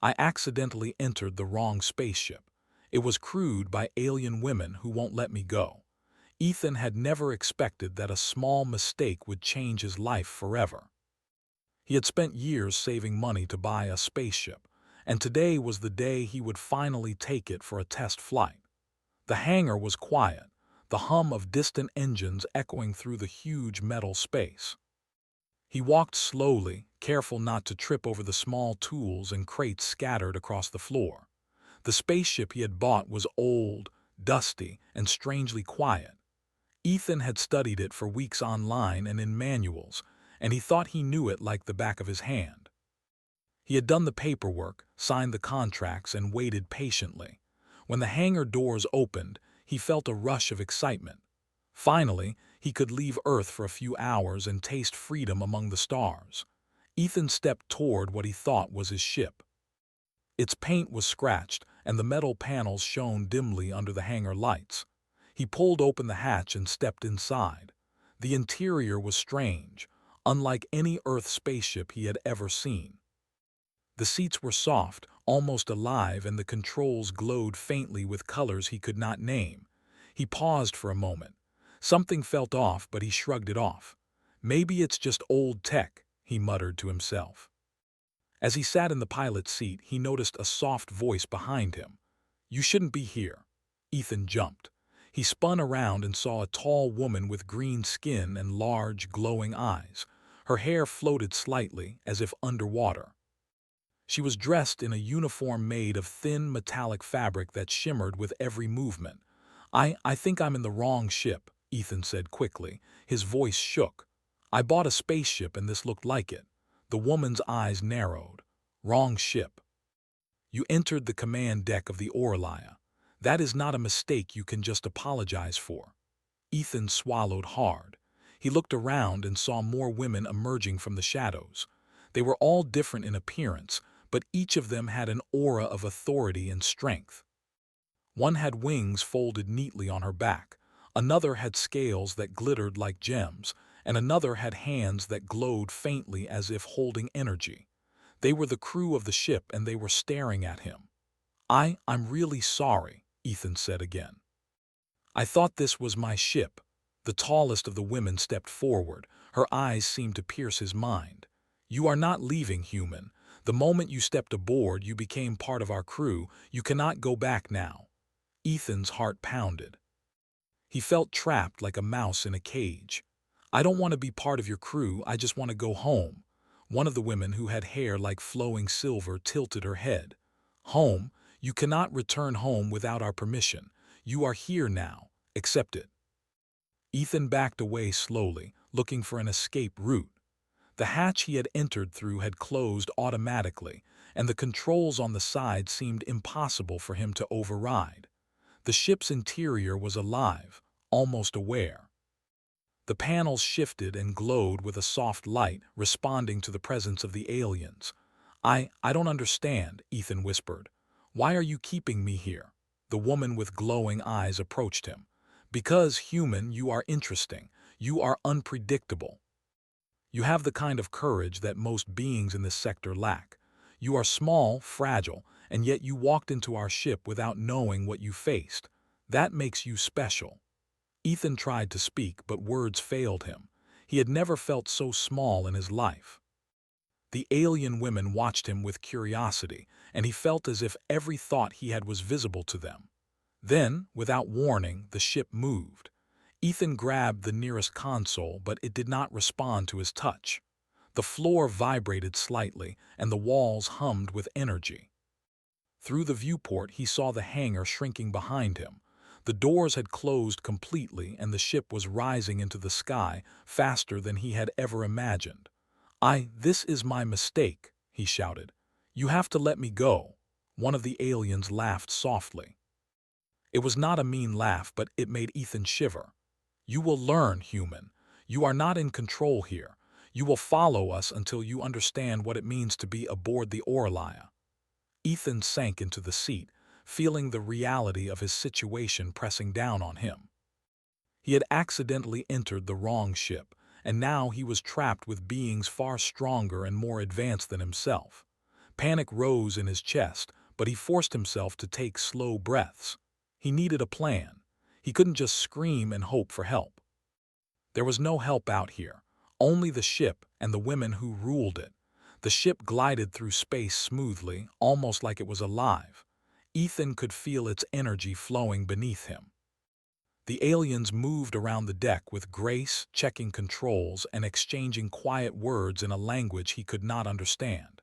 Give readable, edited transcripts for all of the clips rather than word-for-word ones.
I accidentally entered the wrong spaceship. It was crewed by alien women who won't let me go. Ethan had never expected that a small mistake would change his life forever. He had spent years saving money to buy a spaceship, and today was the day he would finally take it for a test flight. The hangar was quiet, the hum of distant engines echoing through the huge metal space. He walked slowly, careful not to trip over the small tools and crates scattered across the floor. The spaceship he had bought was old, dusty, and strangely quiet. Ethan had studied it for weeks online and in manuals, and he thought he knew it like the back of his hand. He had done the paperwork, signed the contracts, and waited patiently. When the hangar doors opened, he felt a rush of excitement. Finally, he could leave Earth for a few hours and taste freedom among the stars. Ethan stepped toward what he thought was his ship. Its paint was scratched, and the metal panels shone dimly under the hangar lights. He pulled open the hatch and stepped inside. The interior was strange, unlike any Earth spaceship he had ever seen. The seats were soft, almost alive, and the controls glowed faintly with colors he could not name. He paused for a moment. Something felt off, but he shrugged it off. Maybe it's just old tech, he muttered to himself. As he sat in the pilot's seat, he noticed a soft voice behind him. "You shouldn't be here." Ethan jumped. He spun around and saw a tall woman with green skin and large, glowing eyes. Her hair floated slightly, as if underwater. She was dressed in a uniform made of thin, metallic fabric that shimmered with every movement. I think I'm in the wrong ship," Ethan said quickly. His voice shook. "I bought a spaceship and this looked like it." The woman's eyes narrowed. "Wrong ship. You entered the command deck of the Orcs. That is not a mistake you can just apologize for." Ethan swallowed hard. He looked around and saw more women emerging from the shadows. They were all different in appearance, but each of them had an aura of authority and strength. One had wings folded neatly on her back, another had scales that glittered like gems, and another had hands that glowed faintly as if holding energy. They were the crew of the ship and they were staring at him. I'm really sorry," Ethan said again. "I thought this was my ship." The tallest of the women stepped forward. Her eyes seemed to pierce his mind. "You are not leaving, human. The moment you stepped aboard, you became part of our crew. You cannot go back now." Ethan's heart pounded. He felt trapped like a mouse in a cage. "I don't want to be part of your crew, I just want to go home." One of the women, who had hair like flowing silver, tilted her head. "Home? You cannot return home without our permission. You are here now. Accept it." Ethan backed away slowly, looking for an escape route. The hatch he had entered through had closed automatically, and the controls on the side seemed impossible for him to override. The ship's interior was alive, almost aware. The panels shifted and glowed with a soft light, responding to the presence of the aliens. I don't understand," Ethan whispered. "Why are you keeping me here?" The woman with glowing eyes approached him. "Because, human, you are interesting. You are unpredictable. You have the kind of courage that most beings in this sector lack. You are small, fragile, and yet you walked into our ship without knowing what you faced. That makes you special." Ethan tried to speak, but words failed him. He had never felt so small in his life. The alien women watched him with curiosity, and he felt as if every thought he had was visible to them. Then, without warning, the ship moved. Ethan grabbed the nearest console, but it did not respond to his touch. The floor vibrated slightly, and the walls hummed with energy. Through the viewport, he saw the hangar shrinking behind him. The doors had closed completely, and the ship was rising into the sky faster than he had ever imagined. This is my mistake," he shouted. "You have to let me go." One of the aliens laughed softly. It was not a mean laugh, but it made Ethan shiver. "You will learn, human. You are not in control here. You will follow us until you understand what it means to be aboard the Orcs." Ethan sank into the seat, feeling the reality of his situation pressing down on him. He had accidentally entered the wrong ship, and now he was trapped with beings far stronger and more advanced than himself. Panic rose in his chest, but he forced himself to take slow breaths. He needed a plan. He couldn't just scream and hope for help. There was no help out here, only the ship and the women who ruled it. The ship glided through space smoothly, almost like it was alive. Ethan could feel its energy flowing beneath him. The aliens moved around the deck with grace, checking controls and exchanging quiet words in a language he could not understand.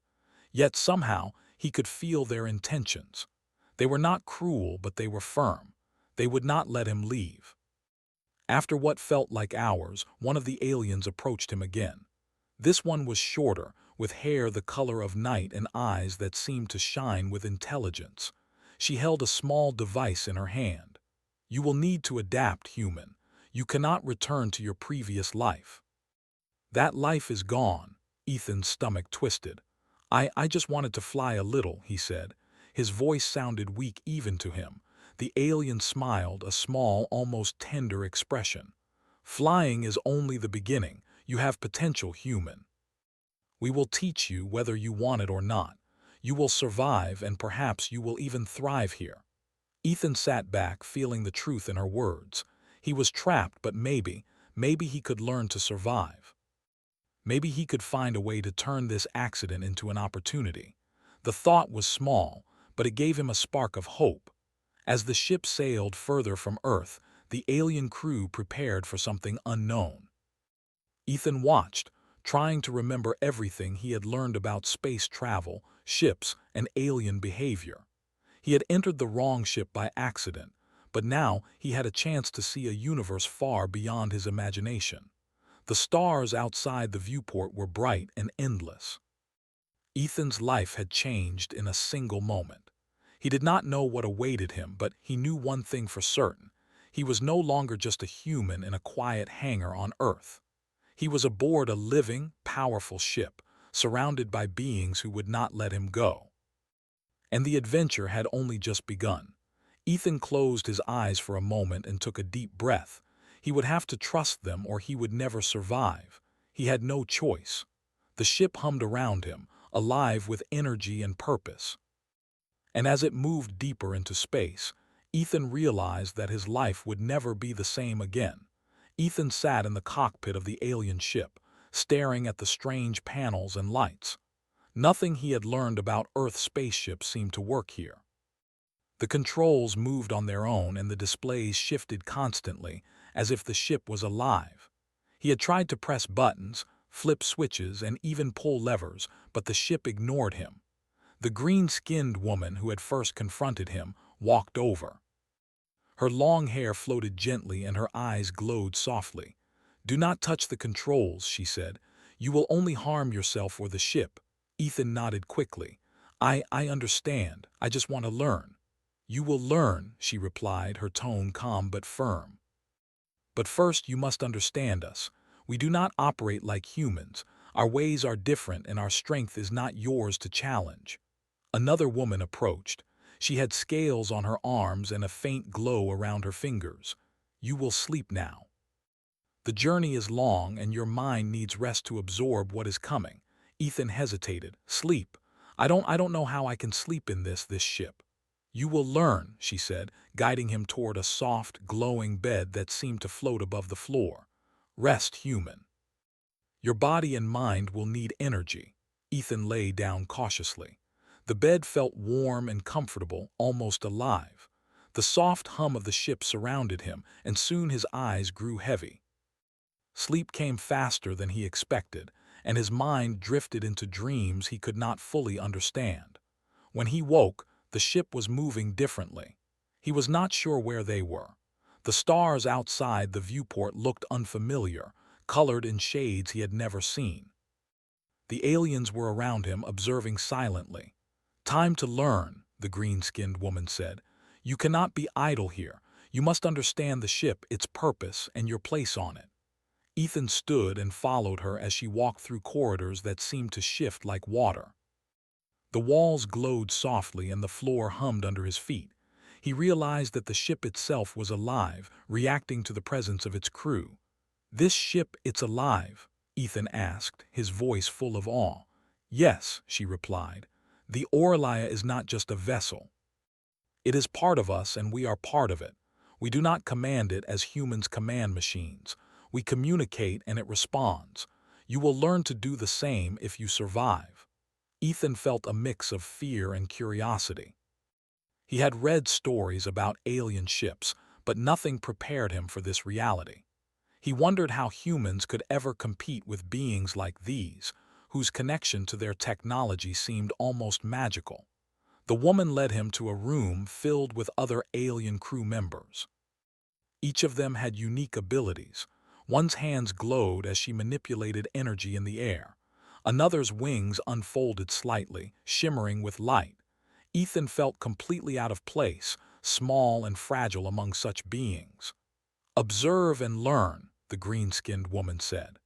Yet somehow he could feel their intentions. They were not cruel, but they were firm. They would not let him leave. After what felt like hours, one of the aliens approached him again. This one was shorter, with hair the color of night and eyes that seemed to shine with intelligence. She held a small device in her hand. "You will need to adapt, human. You cannot return to your previous life." "That life is gone." Ethan's stomach twisted. I just wanted to fly a little," he said. His voice sounded weak even to him. The alien smiled, a small, almost tender expression. "Flying is only the beginning. You have potential, human. We will teach you whether you want it or not. You will survive, and perhaps you will even thrive here." Ethan sat back, feeling the truth in her words. He was trapped, but maybe he could learn to survive. Maybe he could find a way to turn this accident into an opportunity. The thought was small, but it gave him a spark of hope. As the ship sailed further from Earth, the alien crew prepared for something unknown. Ethan watched, trying to remember everything he had learned about space travel, ships, and alien behavior. He had entered the wrong ship by accident, but now he had a chance to see a universe far beyond his imagination. The stars outside the viewport were bright and endless. Ethan's life had changed in a single moment. He did not know what awaited him, but he knew one thing for certain. He was no longer just a human in a quiet hangar on Earth. He was aboard a living, powerful ship, surrounded by beings who would not let him go. And the adventure had only just begun. Ethan closed his eyes for a moment and took a deep breath. He would have to trust them or he would never survive. He had no choice. The ship hummed around him, alive with energy and purpose. And as it moved deeper into space, Ethan realized that his life would never be the same again. Ethan sat in the cockpit of the alien ship, staring at the strange panels and lights. Nothing he had learned about Earth spaceships seemed to work here. The controls moved on their own and the displays shifted constantly, as if the ship was alive. He had tried to press buttons, flip switches, and even pull levers, but the ship ignored him. The green-skinned woman who had first confronted him walked over. Her long hair floated gently and her eyes glowed softly. "Do not touch the controls," she said. "You will only harm yourself or the ship." Ethan nodded quickly. I understand. I just want to learn." "You will learn," she replied, her tone calm but firm. "But first you must understand us. We do not operate like humans. Our ways are different and our strength is not yours to challenge." Another woman approached. She had scales on her arms and a faint glow around her fingers. "You will sleep now. The journey is long and your mind needs rest to absorb what is coming." Ethan hesitated. "Sleep? I don't know how I can sleep in this ship." "You will learn," she said, guiding him toward a soft, glowing bed that seemed to float above the floor. "Rest, human. Your body and mind will need energy." Ethan lay down cautiously. The bed felt warm and comfortable, almost alive. The soft hum of the ship surrounded him, and soon his eyes grew heavy. Sleep came faster than he expected, and his mind drifted into dreams he could not fully understand. When he woke, the ship was moving differently. He was not sure where they were. The stars outside the viewport looked unfamiliar, colored in shades he had never seen. The aliens were around him, observing silently. "Time to learn," the green-skinned woman said. "You cannot be idle here. You must understand the ship, its purpose, and your place on it." Ethan stood and followed her as she walked through corridors that seemed to shift like water. The walls glowed softly and the floor hummed under his feet. He realized that the ship itself was alive, reacting to the presence of its crew. "This ship, it's alive?" Ethan asked, his voice full of awe. "Yes," she replied. The Orlaya is not just a vessel. It is part of us and we are part of it. We do not command it as humans command machines. We communicate and it responds. You will learn to do the same if you survive. Ethan felt a mix of fear and curiosity. He had read stories about alien ships, but nothing prepared him for this reality. He wondered how humans could ever compete with beings like these, whose connection to their technology seemed almost magical. The woman led him to a room filled with other alien crew members. Each of them had unique abilities. One's hands glowed as she manipulated energy in the air. Another's wings unfolded slightly, shimmering with light. Ethan felt completely out of place, small and fragile among such beings. "Observe and learn," the green-skinned woman said.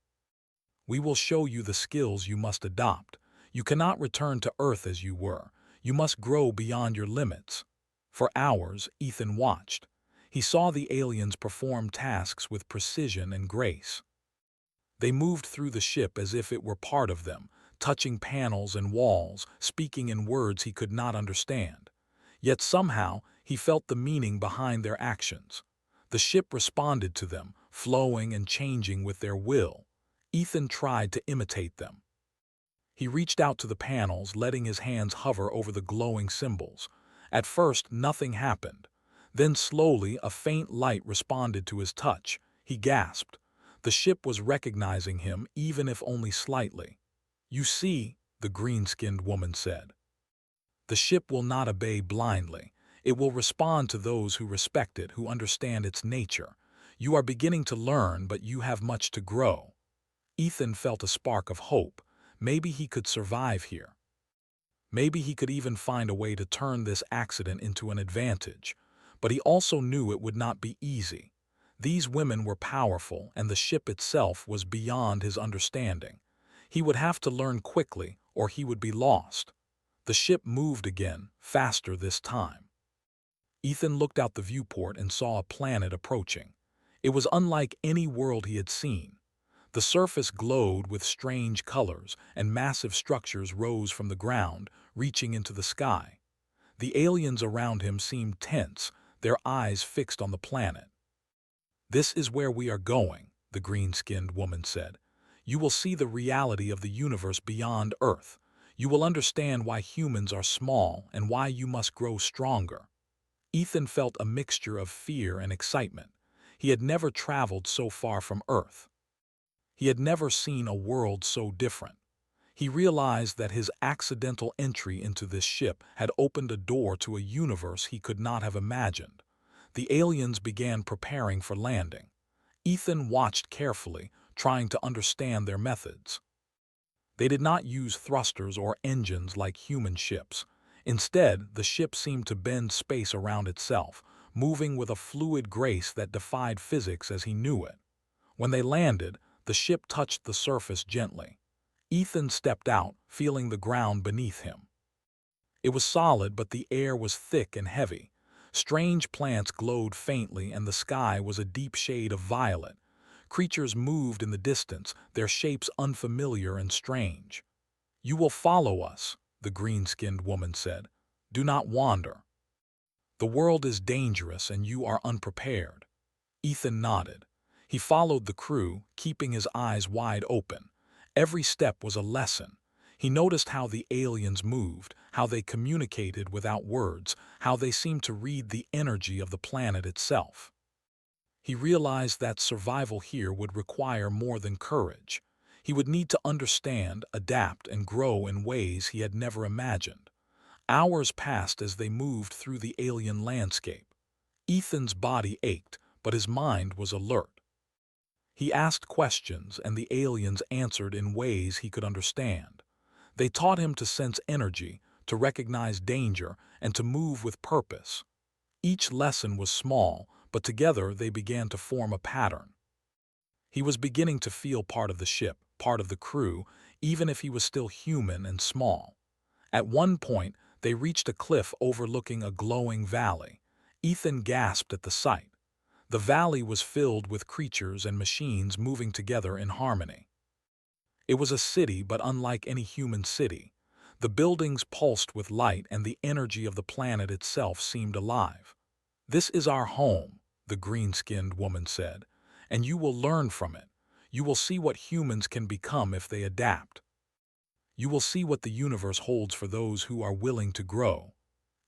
"We will show you the skills you must adopt. You cannot return to Earth as you were. You must grow beyond your limits." For hours, Ethan watched. He saw the aliens perform tasks with precision and grace. They moved through the ship as if it were part of them, touching panels and walls, speaking in words he could not understand. Yet somehow, he felt the meaning behind their actions. The ship responded to them, flowing and changing with their will. Ethan tried to imitate them. He reached out to the panels, letting his hands hover over the glowing symbols. At first, nothing happened. Then slowly, a faint light responded to his touch. He gasped. The ship was recognizing him, even if only slightly. "You see," the green-skinned woman said. "The ship will not obey blindly. It will respond to those who respect it, who understand its nature. You are beginning to learn, but you have much to grow." Ethan felt a spark of hope. Maybe he could survive here. Maybe he could even find a way to turn this accident into an advantage. But he also knew it would not be easy. These women were powerful, and the ship itself was beyond his understanding. He would have to learn quickly, or he would be lost. The ship moved again, faster this time. Ethan looked out the viewport and saw a planet approaching. It was unlike any world he had seen. The surface glowed with strange colors, and massive structures rose from the ground, reaching into the sky. The aliens around him seemed tense, their eyes fixed on the planet. "This is where we are going," the green-skinned woman said. "You will see the reality of the universe beyond Earth. You will understand why humans are small and why you must grow stronger." Ethan felt a mixture of fear and excitement. He had never traveled so far from Earth. He had never seen a world so different. He realized that his accidental entry into this ship had opened a door to a universe he could not have imagined. The aliens began preparing for landing. Ethan watched carefully, trying to understand their methods. They did not use thrusters or engines like human ships. Instead, the ship seemed to bend space around itself, moving with a fluid grace that defied physics as he knew it. When they landed, the ship touched the surface gently. Ethan stepped out, feeling the ground beneath him. It was solid, but the air was thick and heavy. Strange plants glowed faintly, and the sky was a deep shade of violet. Creatures moved in the distance, their shapes unfamiliar and strange. "You will follow us," the green-skinned woman said. "Do not wander. The world is dangerous and you are unprepared." Ethan nodded. He followed the crew, keeping his eyes wide open. Every step was a lesson. He noticed how the aliens moved, how they communicated without words, how they seemed to read the energy of the planet itself. He realized that survival here would require more than courage. He would need to understand, adapt, and grow in ways he had never imagined. Hours passed as they moved through the alien landscape. Ethan's body ached, but his mind was alert. He asked questions, and the aliens answered in ways he could understand. They taught him to sense energy, to recognize danger, and to move with purpose. Each lesson was small, but together they began to form a pattern. He was beginning to feel part of the ship, part of the crew, even if he was still human and small. At one point, they reached a cliff overlooking a glowing valley. Ethan gasped at the sight. The valley was filled with creatures and machines moving together in harmony. It was a city, but unlike any human city. The buildings pulsed with light and the energy of the planet itself seemed alive. "This is our home," the green-skinned woman said, "and you will learn from it. You will see what humans can become if they adapt. You will see what the universe holds for those who are willing to grow."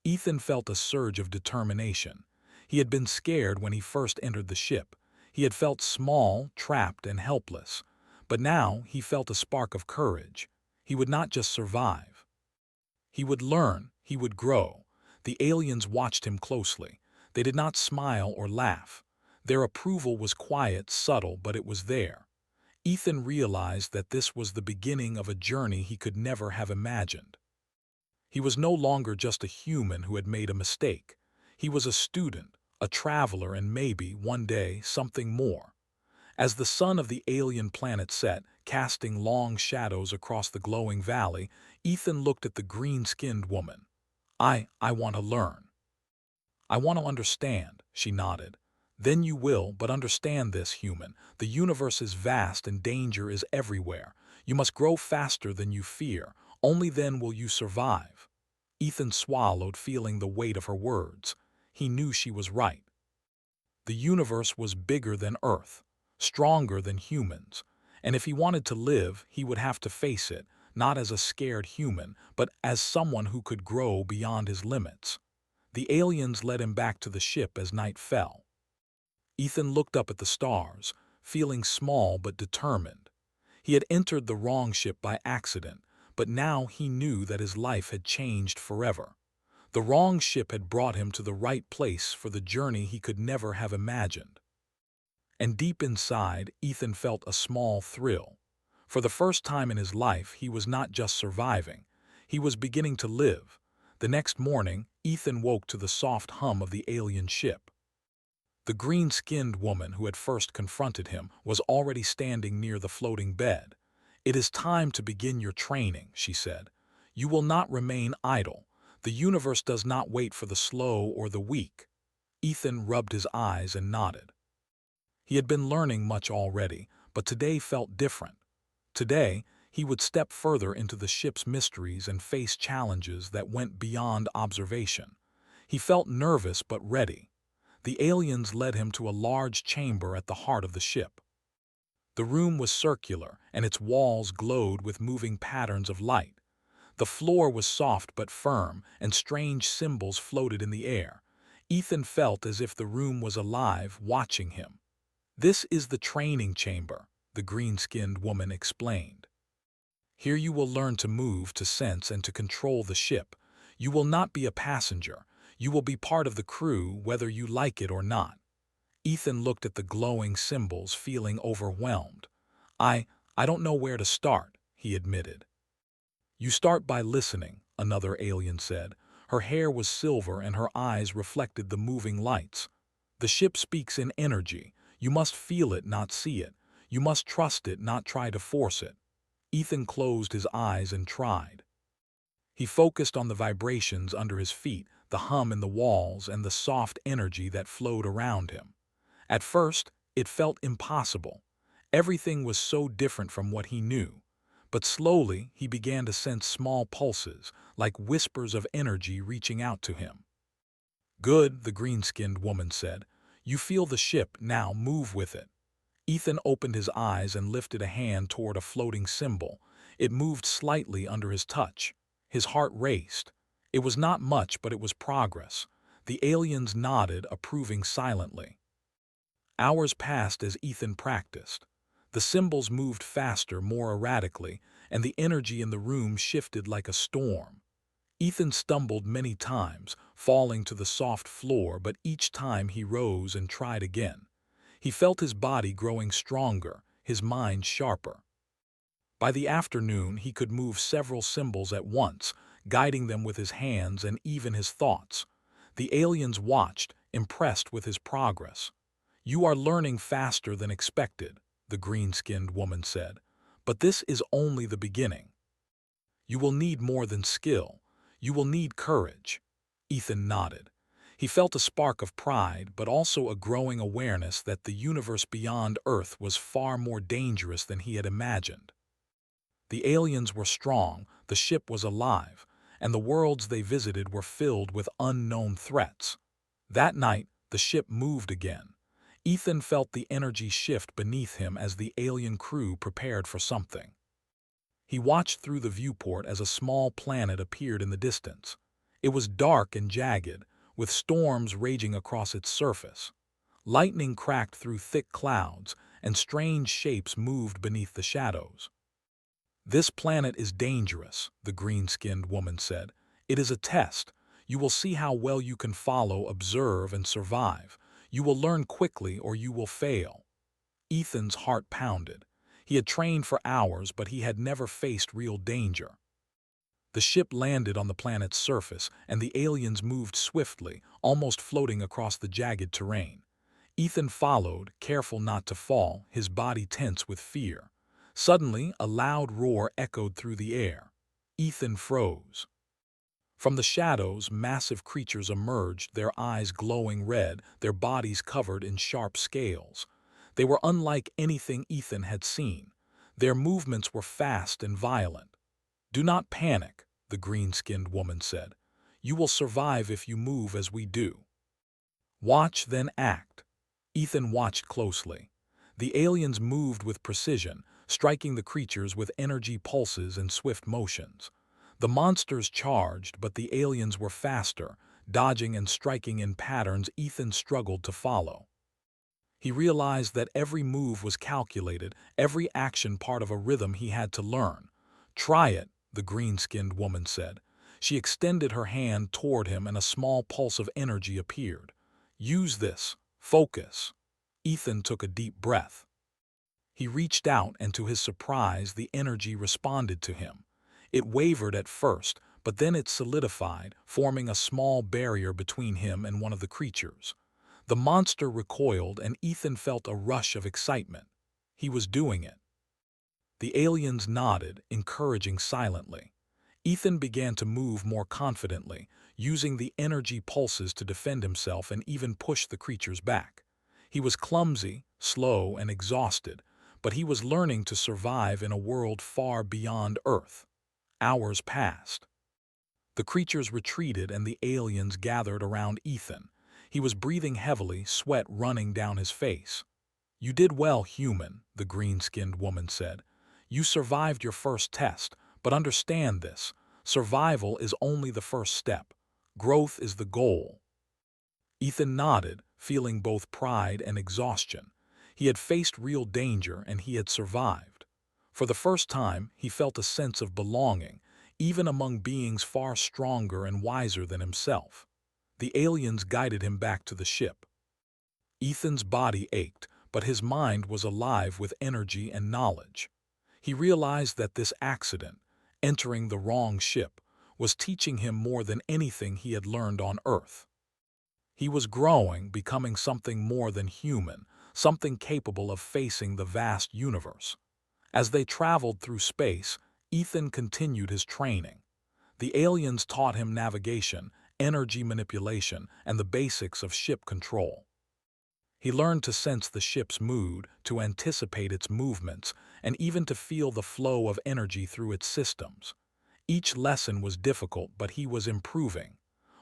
Ethan felt a surge of determination. He had been scared when he first entered the ship. He had felt small, trapped, and helpless. But now he felt a spark of courage. He would not just survive. He would learn, he would grow. The aliens watched him closely. They did not smile or laugh. Their approval was quiet, subtle, but it was there. Ethan realized that this was the beginning of a journey he could never have imagined. He was no longer just a human who had made a mistake. He was a student, a traveler, and maybe, one day, something more. As the sun of the alien planet set, casting long shadows across the glowing valley, Ethan looked at the green-skinned woman. I want to learn. I want to understand," she nodded. "Then you will, but understand this, human. The universe is vast and danger is everywhere. You must grow faster than you fear. Only then will you survive." Ethan swallowed, feeling the weight of her words. He knew she was right. The universe was bigger than Earth, stronger than humans, and if he wanted to live, he would have to face it, not as a scared human, but as someone who could grow beyond his limits. The aliens led him back to the ship as night fell. Ethan looked up at the stars, feeling small but determined. He had entered the wrong ship by accident, but now he knew that his life had changed forever. The wrong ship had brought him to the right place for the journey he could never have imagined. And deep inside, Ethan felt a small thrill. For the first time in his life, he was not just surviving. He was beginning to live. The next morning, Ethan woke to the soft hum of the alien ship. The green-skinned woman who had first confronted him was already standing near the floating bed. "It is time to begin your training," she said. "You will not remain idle. The universe does not wait for the slow or the weak." Ethan rubbed his eyes and nodded. He had been learning much already, but today felt different. Today, he would step further into the ship's mysteries and face challenges that went beyond observation. He felt nervous but ready. The aliens led him to a large chamber at the heart of the ship. The room was circular, and its walls glowed with moving patterns of light. The floor was soft but firm, and strange symbols floated in the air. Ethan felt as if the room was alive, watching him. "This is the training chamber," the green-skinned woman explained. "Here you will learn to move, to sense, and to control the ship. You will not be a passenger. You will be part of the crew, whether you like it or not." Ethan looked at the glowing symbols, feeling overwhelmed. I don't know where to start," he admitted. "You start by listening," another alien said. Her hair was silver and her eyes reflected the moving lights. "The ship speaks in energy. You must feel it, not see it. You must trust it, not try to force it." Ethan closed his eyes and tried. He focused on the vibrations under his feet, the hum in the walls, and the soft energy that flowed around him. At first, it felt impossible. Everything was so different from what he knew. But slowly, he began to sense small pulses, like whispers of energy reaching out to him. "Good," the green-skinned woman said. "You feel the ship, now move with it." Ethan opened his eyes and lifted a hand toward a floating symbol. It moved slightly under his touch. His heart raced. It was not much, but it was progress. The aliens nodded, approving silently. Hours passed as Ethan practiced. The symbols moved faster, more erratically, and the energy in the room shifted like a storm. Ethan stumbled many times, falling to the soft floor, but each time he rose and tried again. He felt his body growing stronger, his mind sharper. By the afternoon, he could move several symbols at once, guiding them with his hands and even his thoughts. The aliens watched, impressed with his progress. "You are learning faster than expected," the green-skinned woman said. "But this is only the beginning. You will need more than skill. You will need courage." Ethan nodded. He felt a spark of pride, but also a growing awareness that the universe beyond Earth was far more dangerous than he had imagined. The aliens were strong, the ship was alive, and the worlds they visited were filled with unknown threats. That night, the ship moved again. Ethan felt the energy shift beneath him as the alien crew prepared for something. He watched through the viewport as a small planet appeared in the distance. It was dark and jagged, with storms raging across its surface. Lightning cracked through thick clouds, and strange shapes moved beneath the shadows. "This planet is dangerous," the green-skinned woman said. "It is a test. You will see how well you can follow, observe, and survive. You will learn quickly or you will fail." Ethan's heart pounded. He had trained for hours, but he had never faced real danger. The ship landed on the planet's surface, and the aliens moved swiftly, almost floating across the jagged terrain. Ethan followed, careful not to fall, his body tense with fear. Suddenly, a loud roar echoed through the air. Ethan froze. From the shadows, massive creatures emerged, their eyes glowing red, their bodies covered in sharp scales. They were unlike anything Ethan had seen. Their movements were fast and violent. "Do not panic," the green-skinned woman said. "You will survive if you move as we do. Watch, then act." Ethan watched closely. The aliens moved with precision, striking the creatures with energy pulses and swift motions. The monsters charged, but the aliens were faster, dodging and striking in patterns Ethan struggled to follow. He realized that every move was calculated, every action part of a rhythm he had to learn. "Try it," the green-skinned woman said. She extended her hand toward him and a small pulse of energy appeared. "Use this. Focus." Ethan took a deep breath. He reached out, and to his surprise, the energy responded to him. It wavered at first, but then it solidified, forming a small barrier between him and one of the creatures. The monster recoiled, and Ethan felt a rush of excitement. He was doing it. The aliens nodded, encouraging silently. Ethan began to move more confidently, using the energy pulses to defend himself and even push the creatures back. He was clumsy, slow, and exhausted, but he was learning to survive in a world far beyond Earth. Hours passed. The creatures retreated and the aliens gathered around Ethan. He was breathing heavily, sweat running down his face. "You did well, human," the green-skinned woman said. "You survived your first test, but understand this. Survival is only the first step. Growth is the goal." Ethan nodded, feeling both pride and exhaustion. He had faced real danger and he had survived. For the first time, he felt a sense of belonging, even among beings far stronger and wiser than himself. The aliens guided him back to the ship. Ethan's body ached, but his mind was alive with energy and knowledge. He realized that this accident, entering the wrong ship, was teaching him more than anything he had learned on Earth. He was growing, becoming something more than human, something capable of facing the vast universe. As they traveled through space, Ethan continued his training. The aliens taught him navigation, energy manipulation, and the basics of ship control. He learned to sense the ship's mood, to anticipate its movements, and even to feel the flow of energy through its systems. Each lesson was difficult, but he was improving.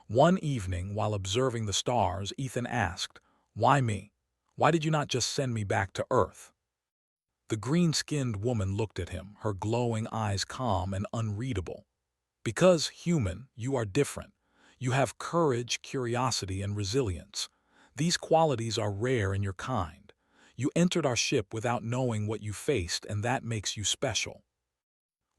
One evening, while observing the stars, Ethan asked, "Why me? Why did you not just send me back to Earth?" The green-skinned woman looked at him, her glowing eyes calm and unreadable. "Because, human, you are different. You have courage, curiosity, and resilience. These qualities are rare in your kind. You entered our ship without knowing what you faced, and that makes you special.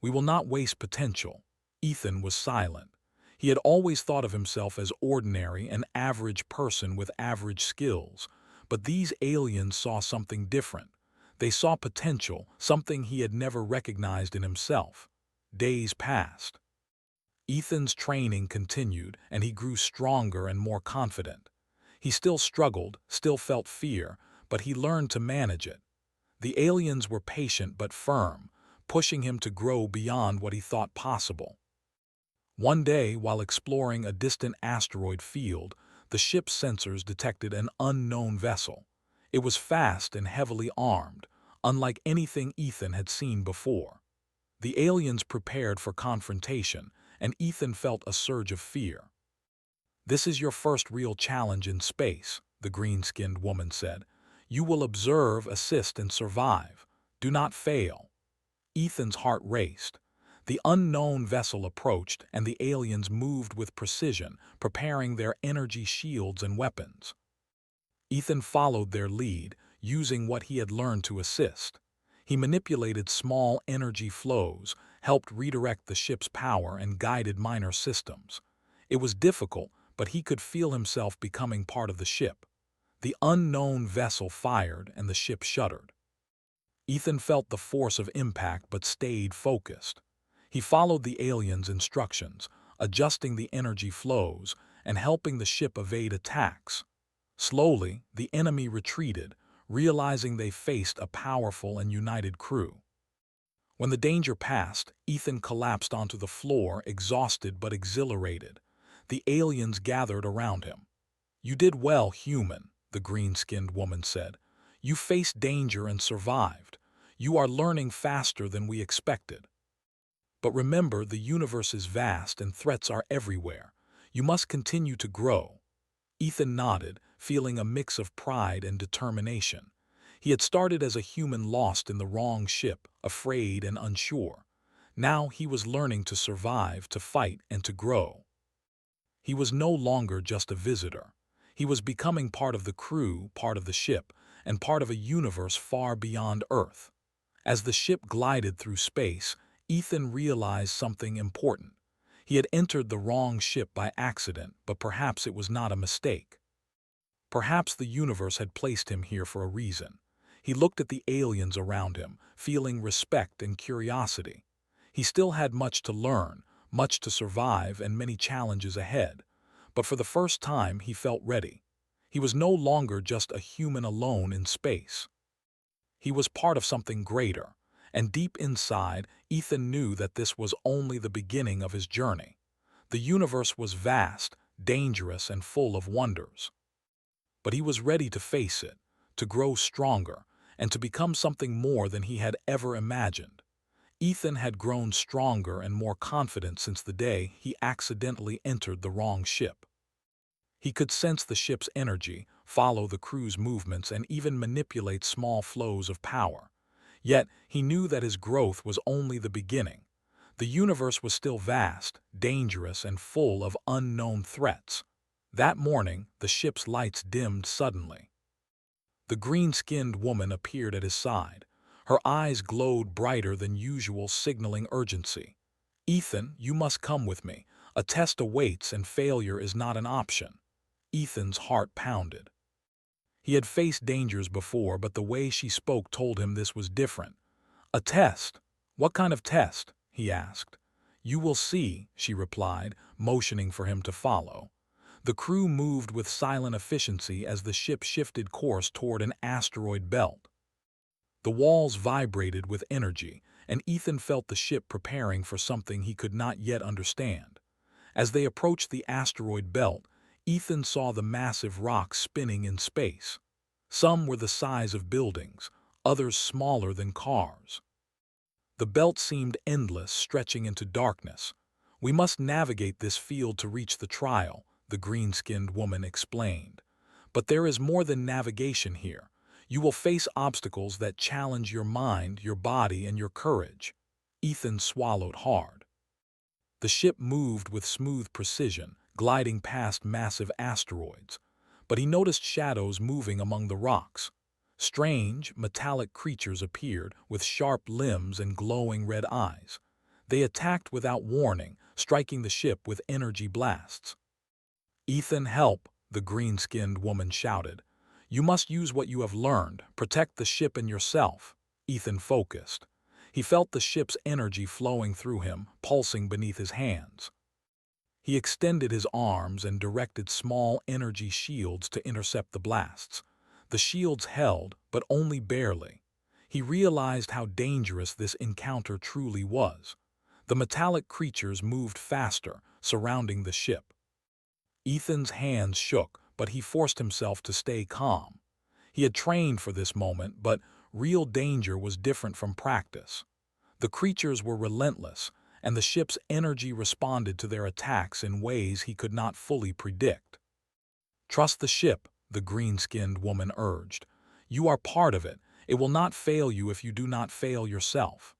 We will not waste potential." Ethan was silent. He had always thought of himself as ordinary, an average person with average skills. But these aliens saw something different. They saw potential, something he had never recognized in himself. Days passed. Ethan's training continued, and he grew stronger and more confident. He still struggled, still felt fear, but he learned to manage it. The aliens were patient but firm, pushing him to grow beyond what he thought possible. One day, while exploring a distant asteroid field, the ship's sensors detected an unknown vessel. It was fast and heavily armed, unlike anything Ethan had seen before. The aliens prepared for confrontation, and Ethan felt a surge of fear. "This is your first real challenge in space," the green-skinned woman said. "You will observe, assist, and survive. Do not fail." Ethan's heart raced. The unknown vessel approached, and the aliens moved with precision, preparing their energy shields and weapons. Ethan followed their lead, using what he had learned to assist. He manipulated small energy flows, helped redirect the ship's power, and guided minor systems. It was difficult, but he could feel himself becoming part of the ship. The unknown vessel fired, and the ship shuddered. Ethan felt the force of impact but stayed focused. He followed the aliens' instructions, adjusting the energy flows and helping the ship evade attacks. Slowly, the enemy retreated, realizing they faced a powerful and united crew. When the danger passed, Ethan collapsed onto the floor, exhausted but exhilarated. The aliens gathered around him. "You did well, human," the green-skinned woman said. "You faced danger and survived. You are learning faster than we expected. But remember, the universe is vast and threats are everywhere. You must continue to grow." Ethan nodded, feeling a mix of pride and determination. He had started as a human lost in the wrong ship, afraid and unsure. Now he was learning to survive, to fight, and to grow. He was no longer just a visitor. He was becoming part of the crew, part of the ship, and part of a universe far beyond Earth. As the ship glided through space, Ethan realized something important. He had entered the wrong ship by accident, but perhaps it was not a mistake. Perhaps the universe had placed him here for a reason. He looked at the aliens around him, feeling respect and curiosity. He still had much to learn, much to survive, and many challenges ahead. But for the first time, he felt ready. He was no longer just a human alone in space. He was part of something greater, and deep inside, Ethan knew that this was only the beginning of his journey. The universe was vast, dangerous, and full of wonders. But he was ready to face it, to grow stronger, and to become something more than he had ever imagined. Ethan had grown stronger and more confident since the day he accidentally entered the wrong ship. He could sense the ship's energy, follow the crew's movements, and even manipulate small flows of power. Yet, he knew that his growth was only the beginning. The universe was still vast, dangerous, and full of unknown threats. That morning, the ship's lights dimmed suddenly. The green-skinned woman appeared at his side. Her eyes glowed brighter than usual, signaling urgency. "Ethan, you must come with me. A test awaits and failure is not an option." Ethan's heart pounded. He had faced dangers before, but the way she spoke told him this was different. "A test? What kind of test?" he asked. "You will see," she replied, motioning for him to follow. The crew moved with silent efficiency as the ship shifted course toward an asteroid belt. The walls vibrated with energy, and Ethan felt the ship preparing for something he could not yet understand. As they approached the asteroid belt, Ethan saw the massive rocks spinning in space. Some were the size of buildings, others smaller than cars. The belt seemed endless, stretching into darkness. "We must navigate this field to reach the trial," the green-skinned woman explained. "But there is more than navigation here. You will face obstacles that challenge your mind, your body, and your courage." Ethan swallowed hard. The ship moved with smooth precision, gliding past massive asteroids. But he noticed shadows moving among the rocks. Strange, metallic creatures appeared, with sharp limbs and glowing red eyes. They attacked without warning, striking the ship with energy blasts. "Ethan, help!" the green-skinned woman shouted. "You must use what you have learned. Protect the ship and yourself." Ethan focused. He felt the ship's energy flowing through him, pulsing beneath his hands. He extended his arms and directed small energy shields to intercept the blasts. The shields held, but only barely. He realized how dangerous this encounter truly was. The metallic creatures moved faster, surrounding the ship. Ethan's hands shook, but he forced himself to stay calm. He had trained for this moment, but real danger was different from practice. The creatures were relentless, and the ship's energy responded to their attacks in ways he could not fully predict. "Trust the ship," the green-skinned woman urged. "You are part of it. It will not fail you if you do not fail yourself."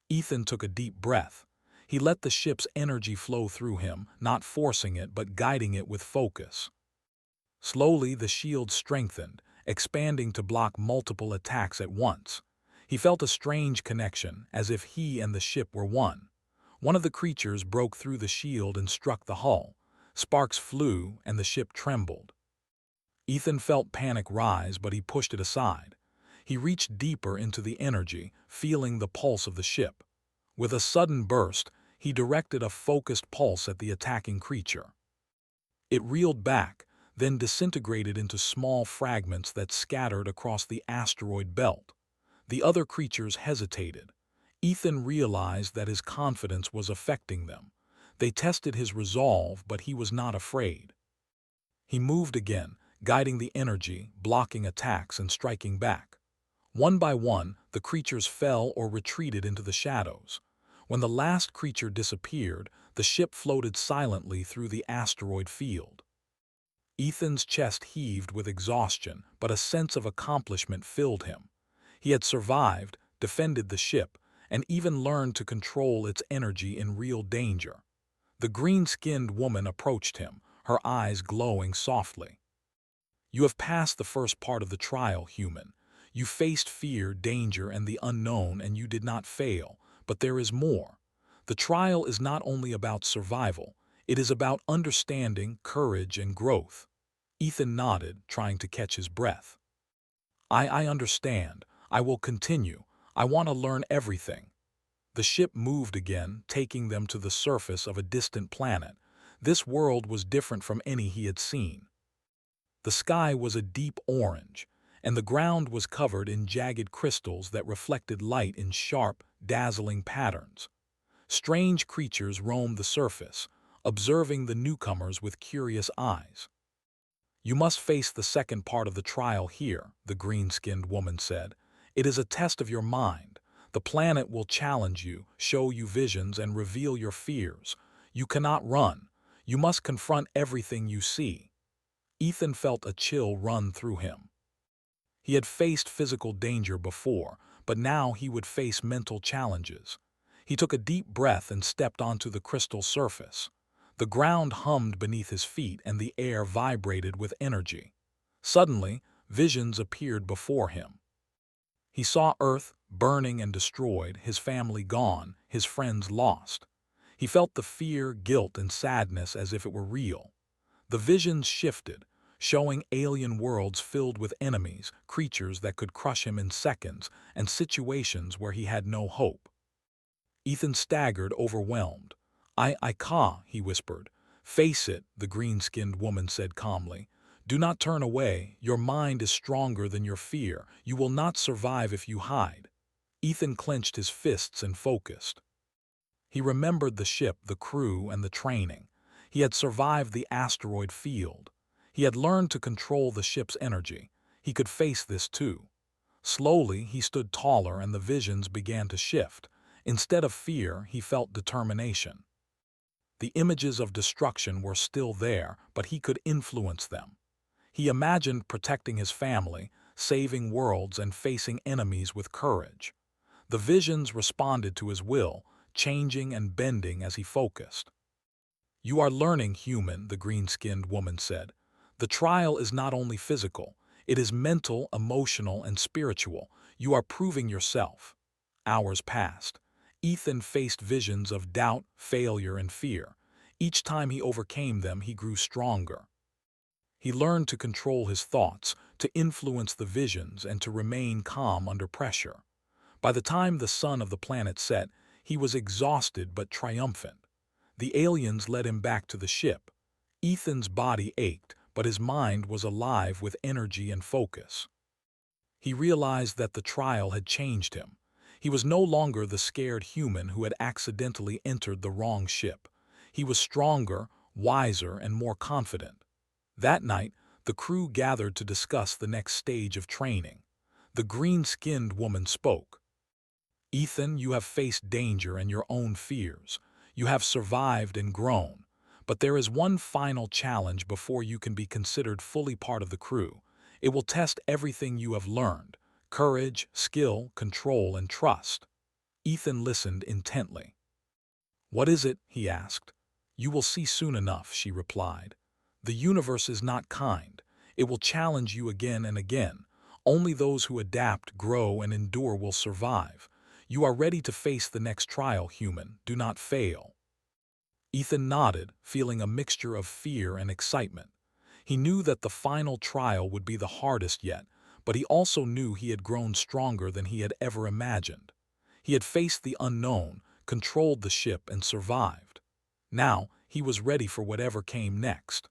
Ethan took a deep breath. He let the ship's energy flow through him, not forcing it but guiding it with focus. Slowly, the shield strengthened, expanding to block multiple attacks at once. He felt a strange connection, as if he and the ship were one. One of the creatures broke through the shield and struck the hull. Sparks flew, and the ship trembled. Ethan felt panic rise, but he pushed it aside. He reached deeper into the energy, feeling the pulse of the ship. With a sudden burst, he directed a focused pulse at the attacking creature. It reeled back, then disintegrated into small fragments that scattered across the asteroid belt. The other creatures hesitated. Ethan realized that his confidence was affecting them. They tested his resolve, but he was not afraid. He moved again, guiding the energy, blocking attacks and striking back. One by one, the creatures fell or retreated into the shadows. When the last creature disappeared, the ship floated silently through the asteroid field. Ethan's chest heaved with exhaustion, but a sense of accomplishment filled him. He had survived, defended the ship, and even learned to control its energy in real danger. The green-skinned woman approached him, her eyes glowing softly. "You have passed the first part of the trial, human. You faced fear, danger, and the unknown, and you did not fail. But there is more. The trial is not only about survival, it is about understanding, courage, and growth." Ethan nodded, trying to catch his breath. I understand. I will continue. I want to learn everything." The ship moved again, taking them to the surface of a distant planet. This world was different from any he had seen. The sky was a deep orange, and the ground was covered in jagged crystals that reflected light in sharp, dazzling patterns. Strange creatures roamed the surface, observing the newcomers with curious eyes. "You must face the second part of the trial here," the green-skinned woman said. "It is a test of your mind. The planet will challenge you, show you visions, and reveal your fears. You cannot run. You must confront everything you see." Ethan felt a chill run through him. He had faced physical danger before, but now he would face mental challenges. He took a deep breath and stepped onto the crystal surface. The ground hummed beneath his feet and the air vibrated with energy. Suddenly, visions appeared before him. He saw Earth burning and destroyed, his family gone, his friends lost. He felt the fear, guilt, and sadness as if it were real. The visions shifted, showing alien worlds filled with enemies, creatures that could crush him in seconds, and situations where he had no hope. Ethan staggered, overwhelmed. He whispered. "Face it," the green-skinned woman said calmly. "Do not turn away. Your mind is stronger than your fear. You will not survive if you hide." Ethan clenched his fists and focused. He remembered the ship, the crew, and the training. He had survived the asteroid field. He had learned to control the ship's energy. He could face this too. Slowly, he stood taller and the visions began to shift. Instead of fear, he felt determination. The images of destruction were still there, but he could influence them. He imagined protecting his family, saving worlds, and facing enemies with courage. The visions responded to his will, changing and bending as he focused. "You are learning, human," the green-skinned woman said. "The trial is not only physical, it is mental, emotional, and spiritual. You are proving yourself." Hours passed. Ethan faced visions of doubt, failure, and fear. Each time he overcame them, he grew stronger. He learned to control his thoughts, to influence the visions, and to remain calm under pressure. By the time the sun of the planet set, he was exhausted but triumphant. The aliens led him back to the ship. Ethan's body ached, but his mind was alive with energy and focus. He realized that the trial had changed him. He was no longer the scared human who had accidentally entered the wrong ship. He was stronger, wiser, and more confident. That night, the crew gathered to discuss the next stage of training. The green-skinned woman spoke. Ethan, you have faced danger and your own fears. You have survived and grown. But there is one final challenge before you can be considered fully part of the crew. It will test everything you have learned: courage, skill, control, and trust. Ethan listened intently. "What is it?" he asked. "You will see soon enough," she replied. "The universe is not kind. It will challenge you again and again. Only those who adapt, grow, and endure will survive. You are ready to face the next trial, human. Do not fail." Ethan nodded, feeling a mixture of fear and excitement. He knew that the final trial would be the hardest yet, but he also knew he had grown stronger than he had ever imagined. He had faced the unknown, controlled the ship, and survived. Now, he was ready for whatever came next.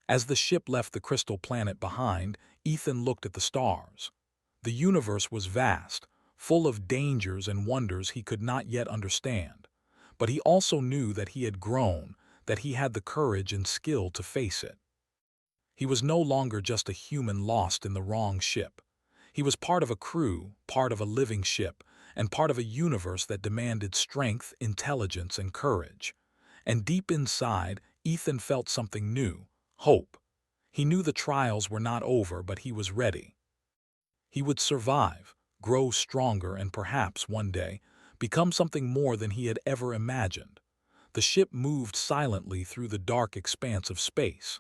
As the ship left the crystal planet behind, Ethan looked at the stars. The universe was vast, full of dangers and wonders he could not yet understand. But he also knew that he had grown, that he had the courage and skill to face it. He was no longer just a human lost in the wrong ship. He was part of a crew, part of a living ship, and part of a universe that demanded strength, intelligence, and courage. And deep inside, Ethan felt something new: hope. He knew the trials were not over, but he was ready. He would survive, grow stronger, and perhaps, one day, become something more than he had ever imagined. The ship moved silently through the dark expanse of space.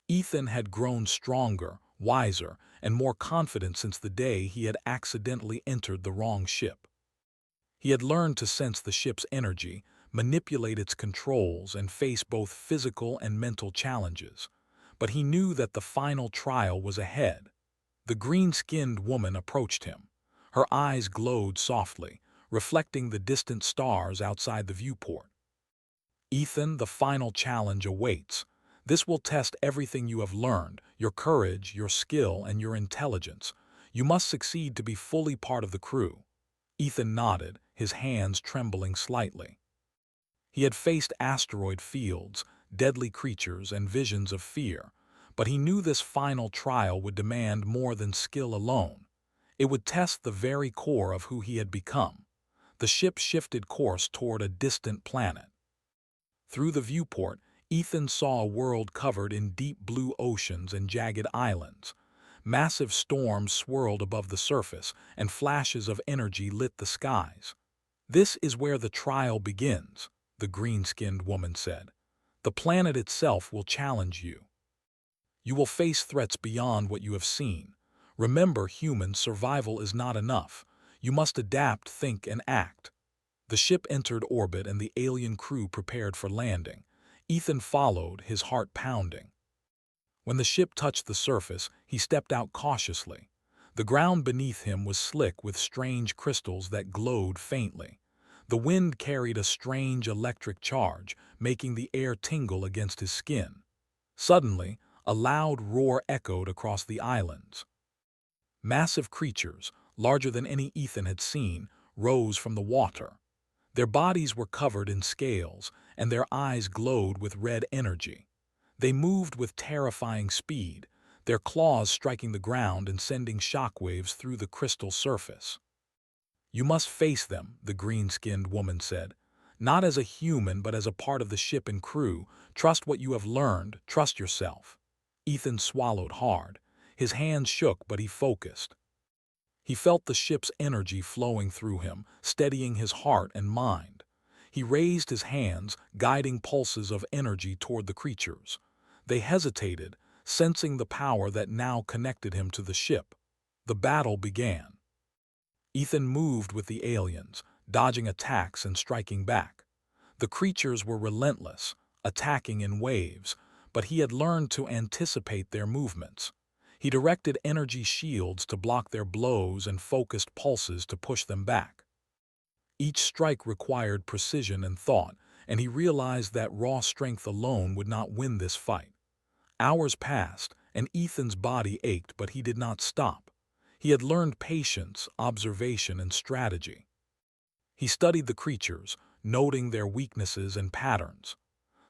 Ethan had grown stronger, wiser, and more confident since the day he had accidentally entered the wrong ship. He had learned to sense the ship's energy, manipulate its controls, and face both physical and mental challenges. But he knew that the final trial was ahead. The green-skinned woman approached him. Her eyes glowed softly, reflecting the distant stars outside the viewport. "Ethan, the final challenge awaits. This will test everything you have learned: your courage, your skill, and your intelligence. You must succeed to be fully part of the crew." Ethan nodded, his hands trembling slightly. He had faced asteroid fields, deadly creatures, and visions of fear, but he knew this final trial would demand more than skill alone. It would test the very core of who he had become. The ship shifted course toward a distant planet. Through the viewport, Ethan saw a world covered in deep blue oceans and jagged islands. Massive storms swirled above the surface, and flashes of energy lit the skies. "This is where the trial begins," the green-skinned woman said. "The planet itself will challenge you. You will face threats beyond what you have seen. Remember, human survival is not enough. You must adapt, think, and act." The ship entered orbit and the alien crew prepared for landing. Ethan followed, his heart pounding. When the ship touched the surface, he stepped out cautiously. The ground beneath him was slick with strange crystals that glowed faintly. The wind carried a strange electric charge, making the air tingle against his skin. Suddenly, a loud roar echoed across the islands. Massive creatures, larger than any Ethan had seen, rose from the water. Their bodies were covered in scales, and their eyes glowed with red energy. They moved with terrifying speed, their claws striking the ground and sending shockwaves through the crystal surface. "You must face them," the green-skinned woman said. "Not as a human, but as a part of the ship and crew. Trust what you have learned, trust yourself." Ethan swallowed hard. His hands shook, but he focused. He felt the ship's energy flowing through him, steadying his heart and mind. He raised his hands, guiding pulses of energy toward the creatures. They hesitated, sensing the power that now connected him to the ship. The battle began. Ethan moved with the aliens, dodging attacks and striking back. The creatures were relentless, attacking in waves, but he had learned to anticipate their movements. He directed energy shields to block their blows and focused pulses to push them back. Each strike required precision and thought, and he realized that raw strength alone would not win this fight. Hours passed, and Ethan's body ached, but he did not stop. He had learned patience, observation, and strategy. He studied the creatures, noting their weaknesses and patterns.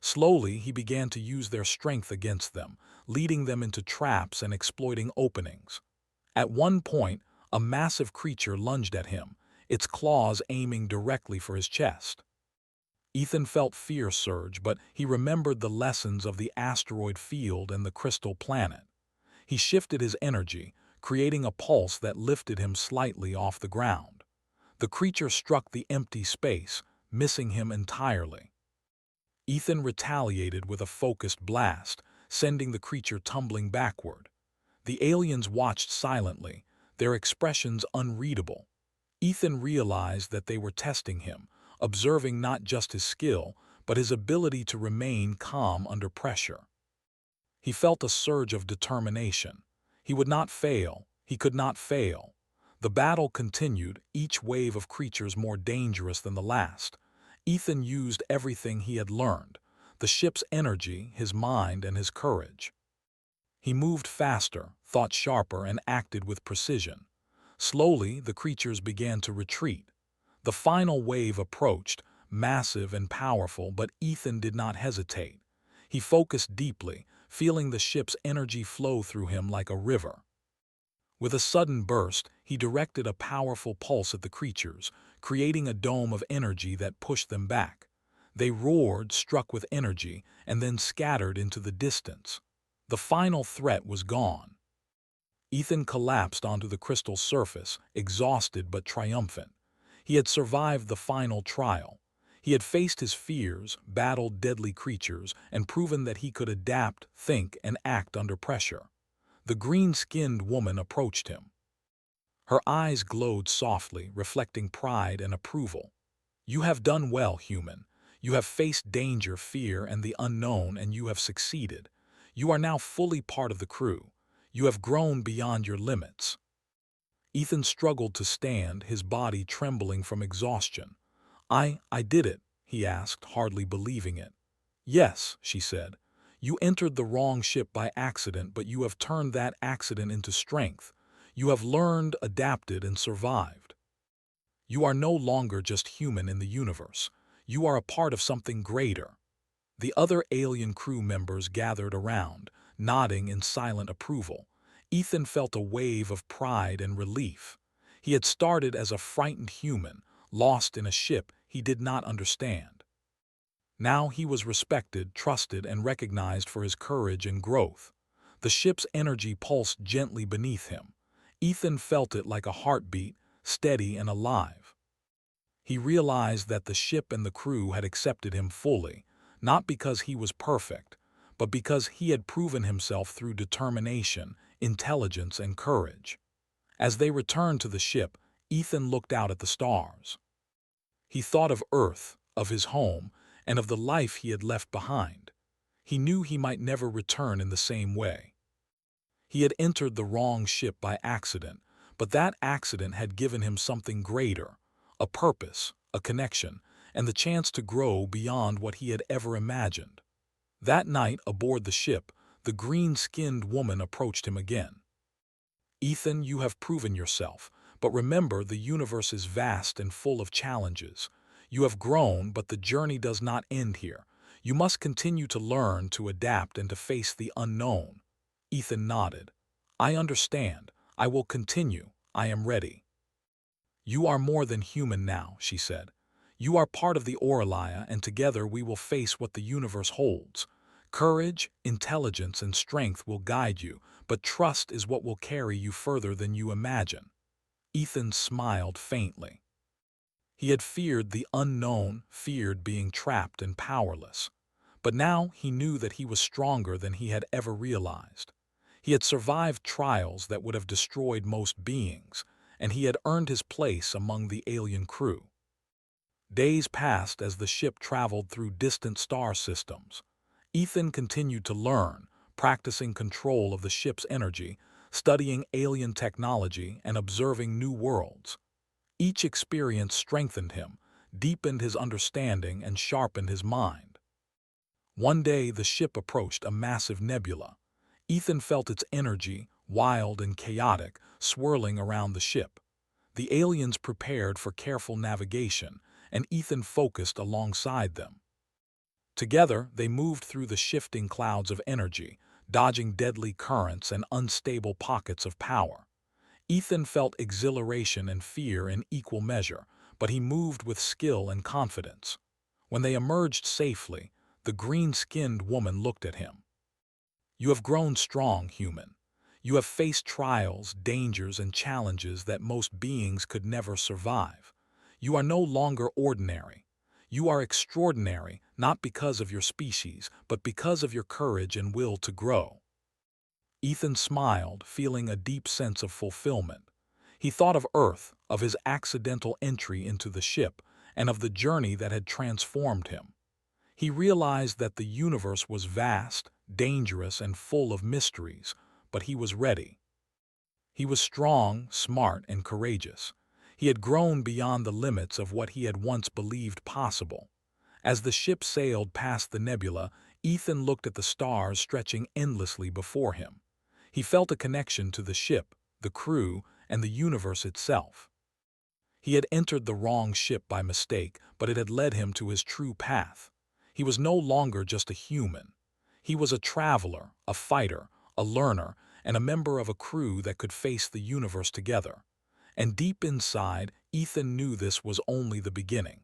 Slowly, he began to use their strength against them, leading them into traps and exploiting openings. At one point, a massive creature lunged at him, its claws aiming directly for his chest. Ethan felt fear surge, but he remembered the lessons of the asteroid field and the crystal planet. He shifted his energy, creating a pulse that lifted him slightly off the ground. The creature struck the empty space, missing him entirely. Ethan retaliated with a focused blast, sending the creature tumbling backward. The aliens watched silently, their expressions unreadable. Ethan realized that they were testing him, observing not just his skill, but his ability to remain calm under pressure. He felt a surge of determination. He would not fail. He could not fail. The battle continued, each wave of creatures more dangerous than the last. Ethan used everything he had learned, the ship's energy, his mind, and his courage. He moved faster, thought sharper, and acted with precision. Slowly, the creatures began to retreat. The final wave approached, massive and powerful, but Ethan did not hesitate. He focused deeply, feeling the ship's energy flow through him like a river. With a sudden burst, he directed a powerful pulse at the creatures, creating a dome of energy that pushed them back. They roared, struck with energy, and then scattered into the distance. The final threat was gone. Ethan collapsed onto the crystal surface, exhausted but triumphant. He had survived the final trial. He had faced his fears, battled deadly creatures, and proven that he could adapt, think, and act under pressure. The green-skinned woman approached him. Her eyes glowed softly, reflecting pride and approval. "You have done well, human. You have faced danger, fear, and the unknown, and you have succeeded. You are now fully part of the crew. You have grown beyond your limits." Ethan struggled to stand, his body trembling from exhaustion. I did it," he asked, hardly believing it. "Yes," she said. "You entered the wrong ship by accident, but you have turned that accident into strength. You have learned, adapted, and survived. You are no longer just human in the universe. You are a part of something greater." The other alien crew members gathered around, nodding in silent approval. Ethan felt a wave of pride and relief. He had started as a frightened human, lost in a ship he did not understand. Now he was respected, trusted, and recognized for his courage and growth. The ship's energy pulsed gently beneath him. Ethan felt it like a heartbeat, steady and alive. He realized that the ship and the crew had accepted him fully, not because he was perfect, but because he had proven himself through determination, intelligence, and courage. As they returned to the ship, Ethan looked out at the stars. He thought of Earth, of his home, and of the life he had left behind. He knew he might never return in the same way. He had entered the wrong ship by accident, but that accident had given him something greater, a purpose, a connection, and the chance to grow beyond what he had ever imagined. That night, aboard the ship, the green-skinned woman approached him again. "Ethan, you have proven yourself, but remember, the universe is vast and full of challenges. You have grown, but the journey does not end here. You must continue to learn, to adapt, and to face the unknown." Ethan nodded. "I understand. I will continue. I am ready." "You are more than human now," she said. "You are part of the Aurelia, and together we will face what the universe holds. Courage, intelligence, and strength will guide you, but trust is what will carry you further than you imagine." Ethan smiled faintly. He had feared the unknown, feared being trapped and powerless. But now he knew that he was stronger than he had ever realized. He had survived trials that would have destroyed most beings, and he had earned his place among the alien crew. Days passed as the ship traveled through distant star systems. Ethan continued to learn, practicing control of the ship's energy, studying alien technology, and observing new worlds. Each experience strengthened him, deepened his understanding, and sharpened his mind. One day, the ship approached a massive nebula. Ethan felt its energy, wild and chaotic, swirling around the ship. The aliens prepared for careful navigation, and Ethan focused alongside them. Together, they moved through the shifting clouds of energy, dodging deadly currents and unstable pockets of power. Ethan felt exhilaration and fear in equal measure, but he moved with skill and confidence. When they emerged safely, the green-skinned woman looked at him. "You have grown strong, human. You have faced trials, dangers, and challenges that most beings could never survive. You are no longer ordinary. You are extraordinary, not because of your species, but because of your courage and will to grow." Ethan smiled, feeling a deep sense of fulfillment. He thought of Earth, of his accidental entry into the ship, and of the journey that had transformed him. He realized that the universe was vast, dangerous, and full of mysteries, but he was ready. He was strong, smart, and courageous. He had grown beyond the limits of what he had once believed possible. As the ship sailed past the nebula, Ethan looked at the stars stretching endlessly before him. He felt a connection to the ship, the crew, and the universe itself. He had entered the wrong ship by mistake, but it had led him to his true path. He was no longer just a human. He was a traveler, a fighter, a learner, and a member of a crew that could face the universe together. And deep inside, Ethan knew this was only the beginning.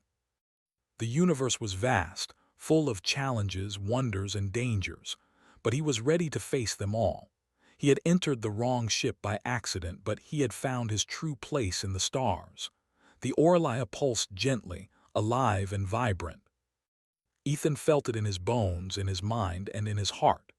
The universe was vast, full of challenges, wonders, and dangers, but he was ready to face them all. He had entered the wrong ship by accident, but he had found his true place in the stars. The Orlia pulsed gently, alive and vibrant. Ethan felt it in his bones, in his mind, and in his heart.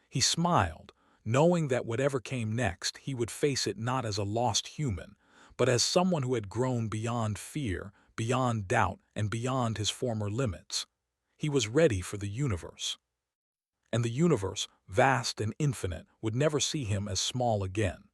He smiled, knowing that whatever came next, he would face it not as a lost human, but as someone who had grown beyond fear, beyond doubt, and beyond his former limits. He was ready for the universe. And the universe, vast and infinite, would never see him as small again.